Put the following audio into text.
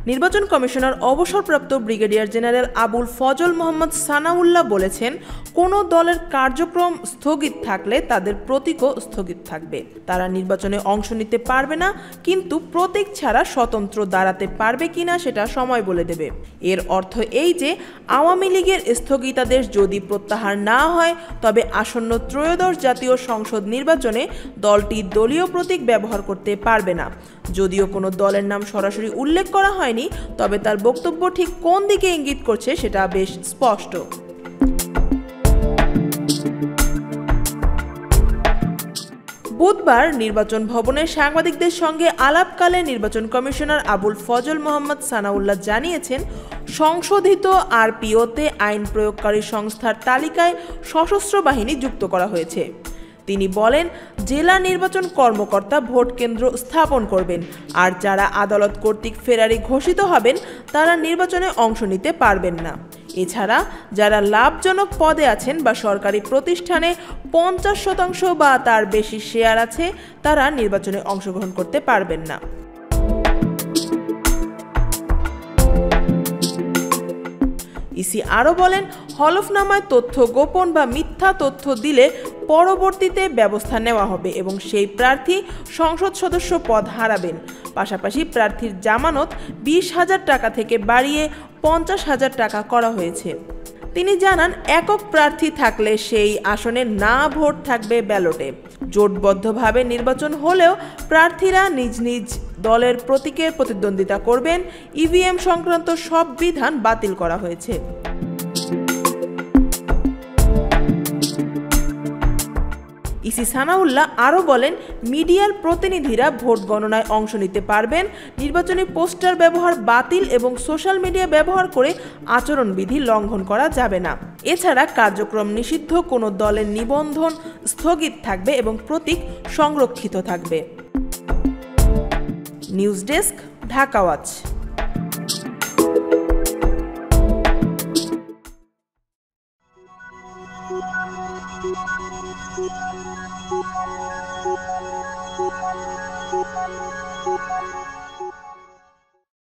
নির্বাচন কমিশনার অবসরপ্রাপ্ত brigadier general Abul Fazal Mohammad Sanaullah বলেছেন, কোনো দলের কার্যক্রম স্থগিত থাকলে তাদের প্রতীকও স্থগিত থাকবে। তারা নির্বাচনে অংশ নিতে পারবে না, কিন্তু প্রতীক ছাড়া স্বতন্ত্র দাঁড়াতে পারবে কিনা সেটা সময় বলে দেবে। এর অর্থ এই যে আওয়ামী লীগের স্থগিতাদেশ যদি প্রত্যাহার না হয়, তবে আসন্ন ত্রয়োদশ জাতীয় সংসদ নির্বাচনে দলটি দলীয় প্রতীক ব্যবহার করতে পারবে না। যদিও কোনো দলের নাম সরাসরি উল্লেখ করা হয়নি, তবে তার বক্তব্য ঠিক কোন দিকে ইঙ্গিত করছে সেটা বেশ স্পষ্ট। বুধবার নির্বাচন ভবনে সাংবাদিকদের সঙ্গে আলাপকালে নির্বাচন কমিশনার আবুল ফজল মোহাম্মদ সানাউল্লাহ জানিয়েছেন, সংশোধিত আরপিওতে আইন প্রয়োগকারী সংস্থার তালিকায় সশস্ত্র বাহিনী যুক্ত করা হয়েছে। তিনি বলেন, জেলা নির্বাচন কর্মকর্তা ভোট কেন্দ্র স্থাপন করবেন, আর যারা আদালত কর্তৃক ফেরারি ঘোষিত হবেন তারা নির্বাচনে অংশ নিতে পারবেন না। এছাড়া যারা লাভজনক পদে আছেন বা সরকারি প্রতিষ্ঠানে 50% বা তার বেশি শেয়ার আছে, তারা নির্বাচনে অংশগ্রহণ করতে পারবেন না। ইসি আরও বলেন, হলফনামায় তথ্য গোপন বা মিথ্যা তথ্য দিলে পরবর্তীতে ব্যবস্থা নেওয়া হবে এবং সেই প্রার্থী সংসদ সদস্য পদ হারাবেন। পাশাপাশি প্রার্থীর জামানত 20,000 টাকা থেকে বাড়িয়ে 50,000 টাকা করা হয়েছে। তিনি জানান, একক প্রার্থী থাকলে সেই আসনে না ভোট থাকবে ব্যালটে। জোটবদ্ধভাবে নির্বাচন হলেও প্রার্থীরা নিজ নিজ দলের প্রতীকে প্রতিদ্বন্দ্বিতা করবেন। ইভিএম সংক্রান্ত সব বিধান বাতিল করা হয়েছে। ইসি সানাউল্লাহ আরও বলেন, মিডিয়ার প্রতিনিধিরা ভোট গণনায় অংশ নিতে পারবেন। নির্বাচনী পোস্টার ব্যবহার বাতিল এবং সোশ্যাল মিডিয়া ব্যবহার করে আচরণবিধি লঙ্ঘন করা যাবে না। এছাড়া কার্যক্রম নিষিদ্ধ কোনো দলের নিবন্ধন স্থগিত থাকবে এবং প্রতীক সংরক্ষিত থাকবে। News desk, Dhaka watch. Thank you.